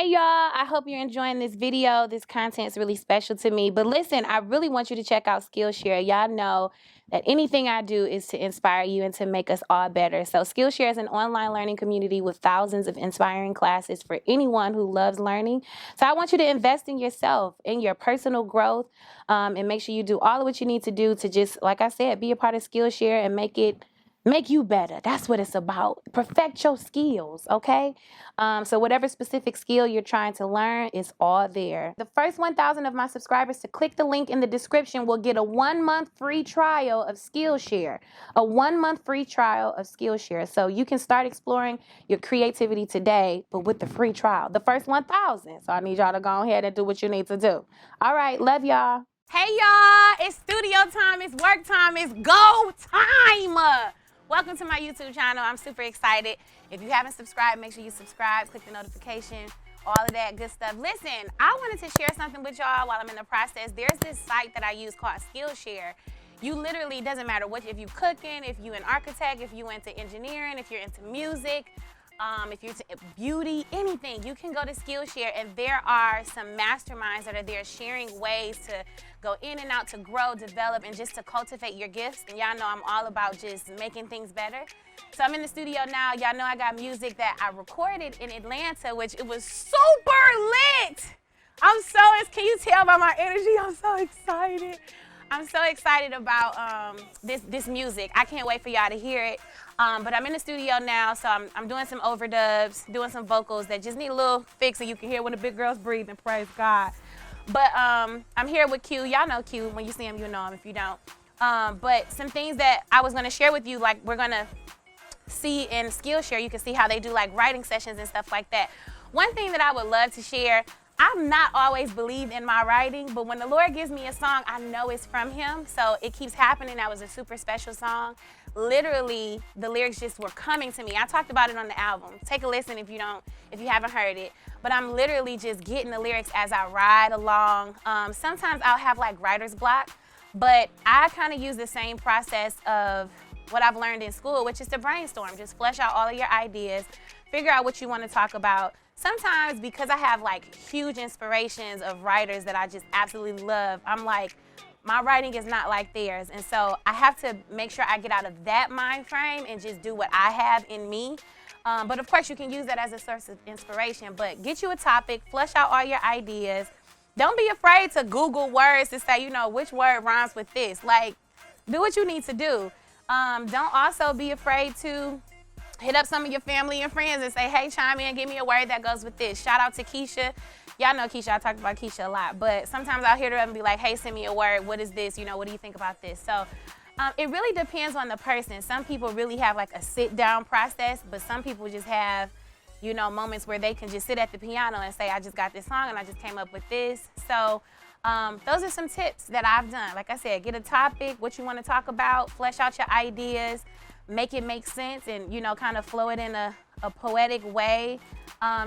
Hey y'all, I hope you're enjoying this video. This content is really special to me. But listen, I really want you to check out Skillshare. Y'all know that anything I do is to inspire you and to make us all better. So Skillshare is an online learning community with thousands of inspiring classes for anyone who loves learning. So I want you to invest in yourself, in your personal growth, and make sure you do all of what you need to do to just, like I said, be a part of Skillshare and make you better. That's what it's about. Perfect your skills, okay? So whatever specific skill you're trying to learn is all there. The first 1,000 of my subscribers to click the link in the description will get a 1-month free trial of Skillshare. A 1-month free trial of Skillshare. So you can start exploring your creativity today, but with the free trial. The first 1,000. So I need y'all to go ahead and do what you need to do. All right, love y'all. Hey y'all, it's studio time, it's work time, it's go time. Welcome to my YouTube channel. I'm super excited. If you haven't subscribed, make sure you subscribe, click the notification, all of that good stuff. Listen, I wanted to share something with y'all while I'm in the process. There's this site that I use called Skillshare. You literally, doesn't matter what, if you cooking, if you an architect, if you into engineering, if you're into music, if you're into beauty, anything, you can go to Skillshare and there are some masterminds that are there sharing ways to go in and out, to grow, develop, and just to cultivate your gifts. And y'all know I'm all about just making things better. So I'm in the studio now. Y'all know I got music that I recorded in Atlanta, which it was super lit. Can you tell by my energy? I'm so excited. I'm so excited about this music. I can't wait for y'all to hear it. But I'm in the studio now, so I'm doing some overdubs, doing some vocals that just need a little fix so you can hear when the big girl's breathing, praise God. But I'm here with Q. Y'all know Q. When you see him, you know him if you don't. But some things that I was gonna share with you, like we're gonna see in Skillshare, you can see how they do like writing sessions and stuff like that. One thing that I would love to share, I've not always believed in my writing, but when the Lord gives me a song, I know it's from him. So it keeps happening. That was a super special song. Literally, the lyrics just were coming to me. I talked about it on the album. Take a listen if you haven't heard it. But I'm literally just getting the lyrics as I ride along. Sometimes I'll have like writer's block, but I kind of use the same process of what I've learned in school, which is to brainstorm. Just flesh out all of your ideas, figure out what you want to talk about. Sometimes because I have like huge inspirations of writers that I just absolutely love, I'm like, my writing is not like theirs. And so I have to make sure I get out of that mind frame and just do what I have in me. But of course you can use that as a source of inspiration, but get you a topic, flesh out all your ideas. Don't be afraid to Google words to say, which word rhymes with this. Like, do what you need to do. Don't also be afraid to hit up some of your family and friends and say, hey, chime in, give me a word that goes with this. Shout out to Keisha. Y'all know Keisha, I talked about Keisha a lot, but sometimes I'll hear her and be like, hey, send me a word. What is this? What do you think about this? So it really depends on the person. Some people really have like a sit down process, but some people just have, moments where they can just sit at the piano and say, I just got this song and I just came up with this. So those are some tips that I've done. Like I said, get a topic, what you want to talk about, flesh out your ideas, make it make sense and, kind of flow it in a poetic way.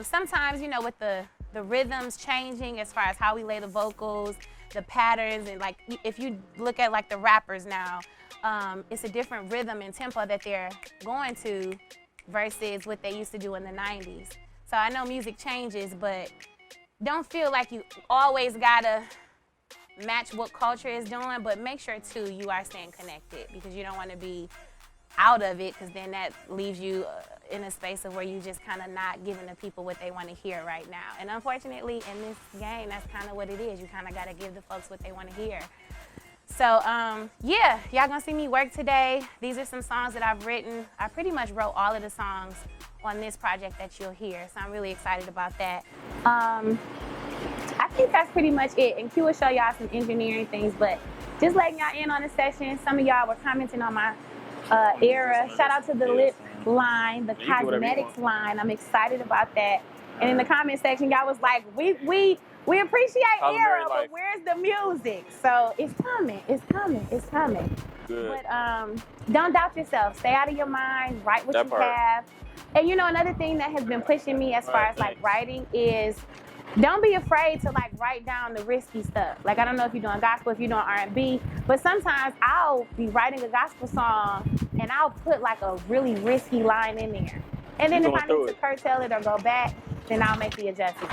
Sometimes, with the rhythms changing as far as how we lay the vocals, the patterns, and like if you look at like the rappers now, it's a different rhythm and tempo that they're going to versus what they used to do in the 90s. So I know music changes, but don't feel like you always gotta match what culture is doing, but make sure too you are staying connected because you don't want to be out of it because then that leaves you in a space of where you just kind of not giving the people what they want to hear right now. And unfortunately in this game, that's kind of what it is. You kind of got to give the folks what they want to hear. So yeah, y'all gonna see me work today. These are some songs that I've written. I pretty much wrote all of the songs on this project that you'll hear. So I'm really excited about that. I think that's pretty much it. And Q will show y'all some engineering things, but just letting y'all in on the session. Some of y'all were commenting on my era. Shout out to the lip line, the cosmetics line. I'm excited about that. And in the comment section, y'all was like, we appreciate era, but where's the music? So it's coming, it's coming, it's coming. Good. But don't doubt yourself. Stay out of your mind. Write what you have. And another thing that has been pushing me as far as like writing is don't be afraid to like write down the risky stuff. Like, I don't know if you're doing gospel, if you're doing R&B, but sometimes I'll be writing a gospel song and I'll put like a really risky line in there. And then if I need to curtail it or go back, then I'll make the adjustment.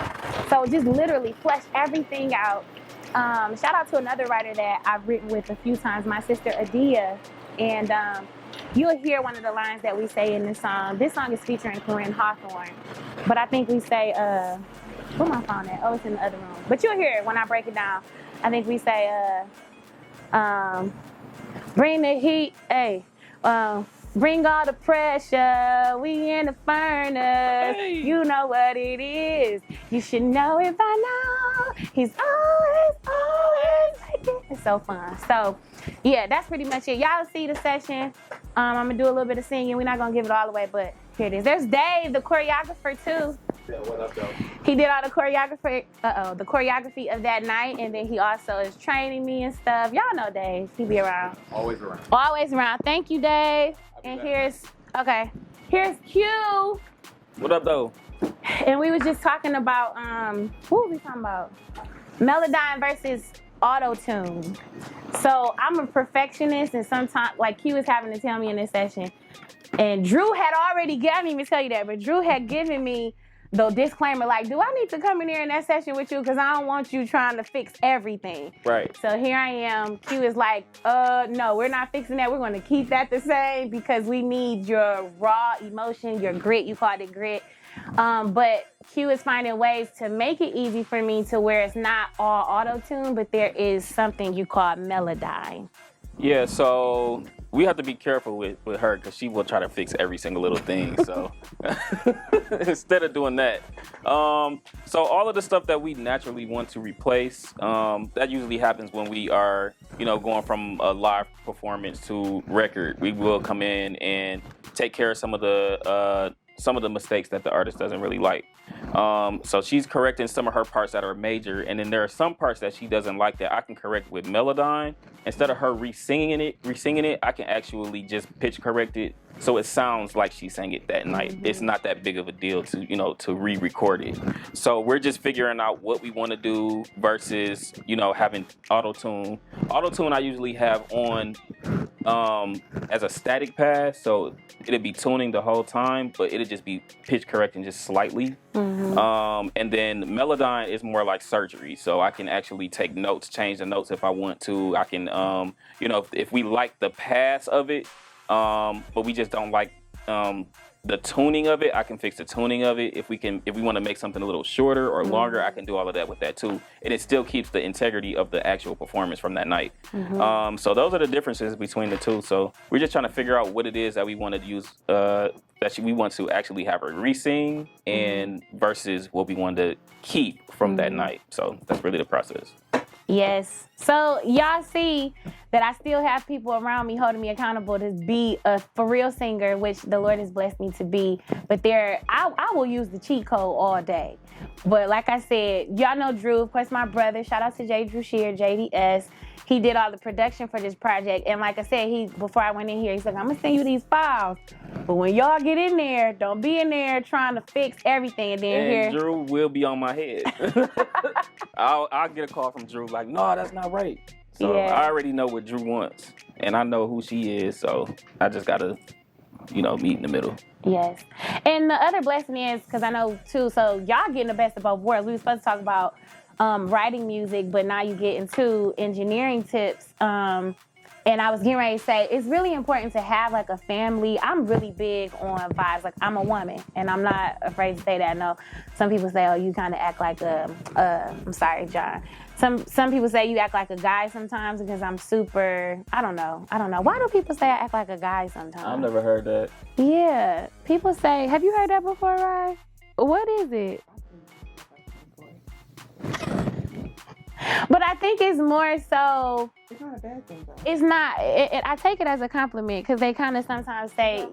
So just literally flesh everything out. Shout out to another writer that I've written with a few times, my sister Adia. And you'll hear one of the lines that we say in this song. This song is featuring Corinne Hawthorne. But I think we say, where my phone at? Oh, it's in the other room. But you'll hear it when I break it down. I think we say, bring the heat, hey. Bring all the pressure, we in the furnace. Hey. You know what it is. You should know it by now. He's always like it. It's so fun. So, yeah, that's pretty much it. Y'all see the session. I'm going to do a little bit of singing. We're not going to give it all away, but here it is. There's Dave, the choreographer, too. Yeah, what up, though? He did all the choreography of that night, and then he also is training me and stuff. Y'all know Dave. He be around. Always around. Always around. Thank you, Dave. And here's Q. What up, though? And we was just talking about, what were we talking about? Melodyne versus auto-tune. So I'm a perfectionist, and sometimes, like Q was having to tell me in this session, and Drew had already, I didn't even tell you that, but Drew had given me the disclaimer, like, do I need to come in here in that session with you? Because I don't want you trying to fix everything. Right. So here I am. Q is like, no, we're not fixing that. We're going to keep that the same because we need your raw emotion, your grit. You called it grit. But Q is finding ways to make it easy for me to where it's not all auto-tune, but there is something you call Melodyne. Yeah, so we have to be careful with her because she will try to fix every single little thing. So instead of doing that. So all of the stuff that we naturally want to replace, that usually happens when we are, going from a live performance to record. We will come in and take care of some of the mistakes that the artist doesn't really like. So she's correcting some of her parts that are major, and then there are some parts that she doesn't like that I can correct with Melodyne. Instead of her re-singing it, I can actually just pitch correct it so it sounds like she sang it that night. Mm-hmm. It's not that big of a deal to re-record it. So we're just figuring out what we want to do versus, having auto-tune. Auto-tune I usually have on as a static pass, so it'll be tuning the whole time, but it'll just be pitch correcting just slightly. Mm-hmm. And then Melodyne is more like surgery, so I can actually take notes, change the notes if I want to. I can, if we like the pass of it, but we just don't like the tuning of it, I can fix the tuning of it. If we want to make something a little shorter or longer, I can do all of that with that too. And it still keeps the integrity of the actual performance from that night. Mm-hmm. So those are the differences between the two. So we're just trying to figure out what it is that we want to use, we want to actually have her re-sing and versus what we want to keep from that night. So that's really the process. Yes. So y'all see that I still have people around me holding me accountable to be a for real singer, which the Lord has blessed me to be. But I will use the cheat code all day. But like I said, y'all know Drew, of course, my brother. Shout out to Drew Sheard, JDS. He did all the production for this project. And like I said, before I went in here, he's like, I'm going to send you these files. But when y'all get in there, don't be in there trying to fix everything. And then Drew will be on my head. I'll get a call from Drew like, no, that's not right. So yeah. I already know what Drew wants. And I know who she is. So I just got to, meet in the middle. Yes. And the other blessing is, because I know too, so y'all getting the best of both worlds. We were supposed to talk about writing music, but now you get into engineering tips. And I was getting ready to say, it's really important to have like a family. I'm really big on vibes. Like I'm a woman and I'm not afraid to say that. I know some people say, oh, you kind of act like I'm sorry, John. Some people say you act like a guy sometimes because I'm super, I don't know. Why do people say I act like a guy sometimes? I've never heard that. Yeah. People say, have you heard that before, Ryan? What is it? But I think it's more so. It's not a bad thing, though. It's not. I take it as a compliment because they kind of sometimes say,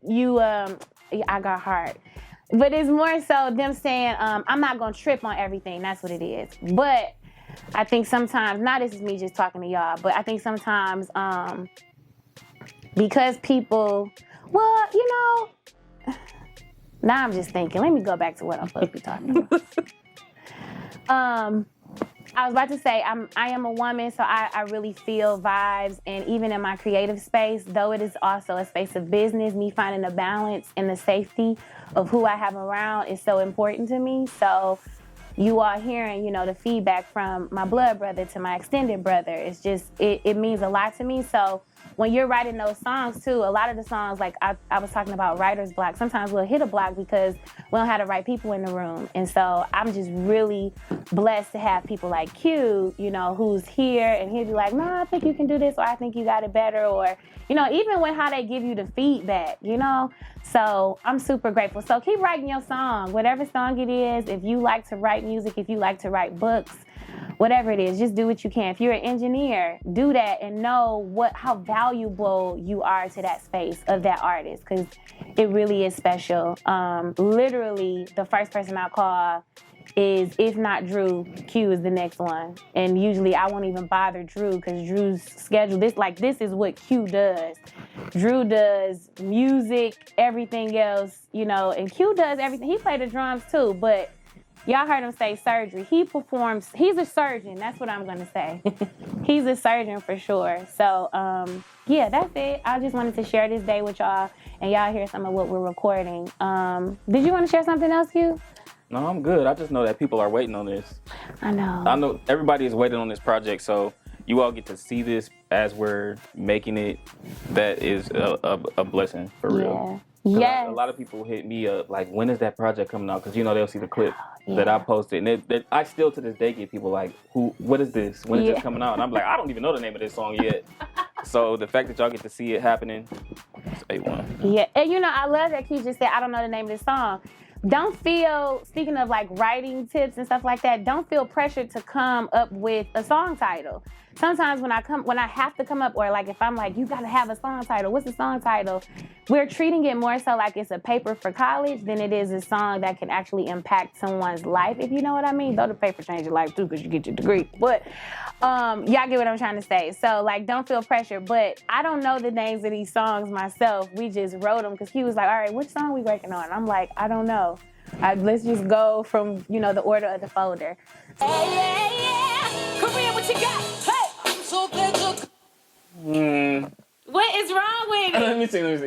I got heart. But it's more so them saying, I'm not going to trip on everything. That's what it is. But I think sometimes, this is me just talking to y'all, but I think sometimes because people, now I'm just thinking, let me go back to what I'm supposed to be talking about. I was about to say, I am a woman, so I really feel vibes, and even in my creative space, though it is also a space of business, me finding a balance and the safety of who I have around is so important to me. So you are hearing, you know, the feedback from my blood brother to my extended brother. It's just, it means a lot to me. So when you're writing those songs too, a lot of the songs, like I was talking about writer's block, sometimes we'll hit a block because we don't have the right people in the room. And so I'm just really blessed to have people like Q, you know, who's here and he'll be like, no, I think you can do this, or I think you got it better, or, you know, even with how they give you the feedback, you know? So I'm super grateful. So keep writing your song, whatever song it is. If you like to write music, if you like to write books, whatever it is, just do what you can. If you're an engineer, do that and know how valuable you are to that space of that artist, because it really is special. Literally, the first person I call is, if not Drew, Q is the next one. And usually I won't even bother Drew because Drew's schedule, this is what Q does. Drew does music, everything else, you know, and Q does everything. He played the drums too, but y'all heard him say surgery. He performs, he's a surgeon, that's what I'm gonna say. He's a surgeon for sure. So, yeah, that's it. I just wanted to share this day with y'all and y'all hear some of what we're recording. Did you want to share something else, Q? No, I'm good. I just know that people are waiting on this. I know. I know everybody is waiting on this project, so you all get to see this as we're making it. That is a blessing for real. Yes. A lot of people hit me up like, when is that project coming out? Because you know they'll see the clip that I posted, and I still to this day get people like, what is this? When is this coming out? And I'm like, I don't even know the name of this song yet. So the fact that y'all get to see it happening, it's A1. Yeah, and you know, I love that Q just said, I don't know the name of this song. Don't feel, speaking of like writing tips and stuff like that, don't feel pressured to come up with a song title. Sometimes when I have to come up, or like if I'm like, you gotta have a song title, what's the song title? We're treating it more so like it's a paper for college than it is a song that can actually impact someone's life, if you know what I mean. Though the paper change your life too, because you get your degree. But y'all get what I'm trying to say. So like, don't feel pressure. But I don't know the names of these songs myself. We just wrote them because he was like, all right, which song we working on? I'm like, I don't know. Let's just go from, you know, the order of the folder. Hey, yeah, yeah. Korea, what you got? Hey, I'm so glad to... What is wrong with it? Let me see. He's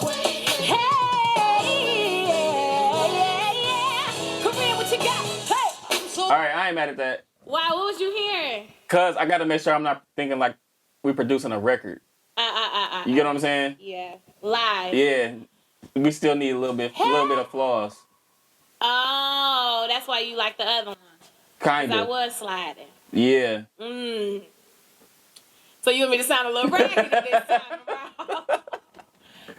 always... Hey, yeah, yeah. Korea, what you got? Hey, I'm so... All right, I ain't mad at that. Why? What was you hearing? Cause I gotta make sure I'm not thinking like we're producing a record. You get what I'm saying? Yeah. Live. Yeah. We still need a little bit of flaws. Oh, that's why you like the other one. Kind I of. was sliding. Yeah. So you want me to sound a little raggedy this time around?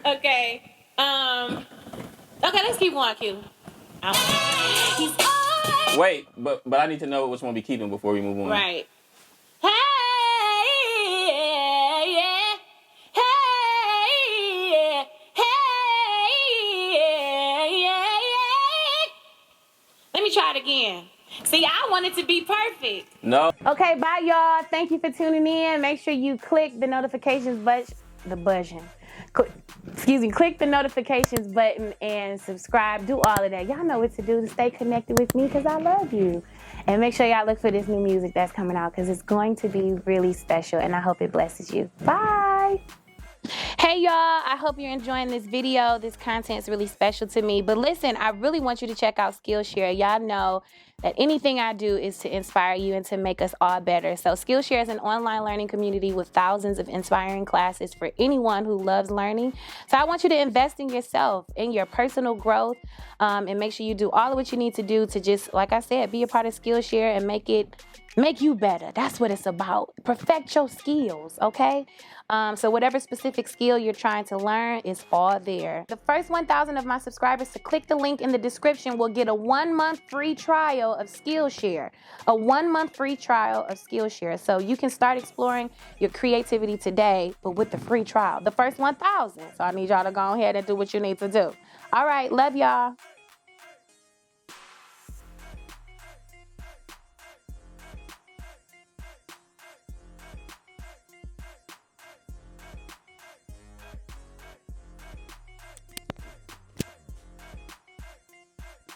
Okay. Okay, let's keep going, Q. He's always... Wait, but I need to know which one we keeping before we move on. Right. Hey, yeah. Hey, yeah. Hey, yeah. Let me try it again. See, I want it to be perfect. No. Okay, bye, y'all. Thank you for tuning in. Make sure you click the notifications button. Click the notifications button and subscribe. Do all of that. Y'all know what to do to stay connected with me because I love you. And make sure y'all look for this new music that's coming out because it's going to be really special and I hope it blesses you. Bye. Hey y'all, I hope you're enjoying this video. This content is really special to me. But listen, I really want you to check out Skillshare. Y'all know that anything I do is to inspire you and to make us all better. So Skillshare is an online learning community with thousands of inspiring classes for anyone who loves learning. So I want you to invest in yourself, in your personal growth, and make sure you do all of what you need to do to just, like I said, be a part of Skillshare and make you better. That's what it's about. Perfect your skills, okay? So whatever specific skill you're trying to learn is all there. The first 1,000 of my subscribers to click the link in the description will get a 1-month free trial of Skillshare. A 1-month free trial of Skillshare. So you can start exploring your creativity today, but with the free trial. The first 1,000. So I need y'all to go ahead and do what you need to do. All right, love y'all.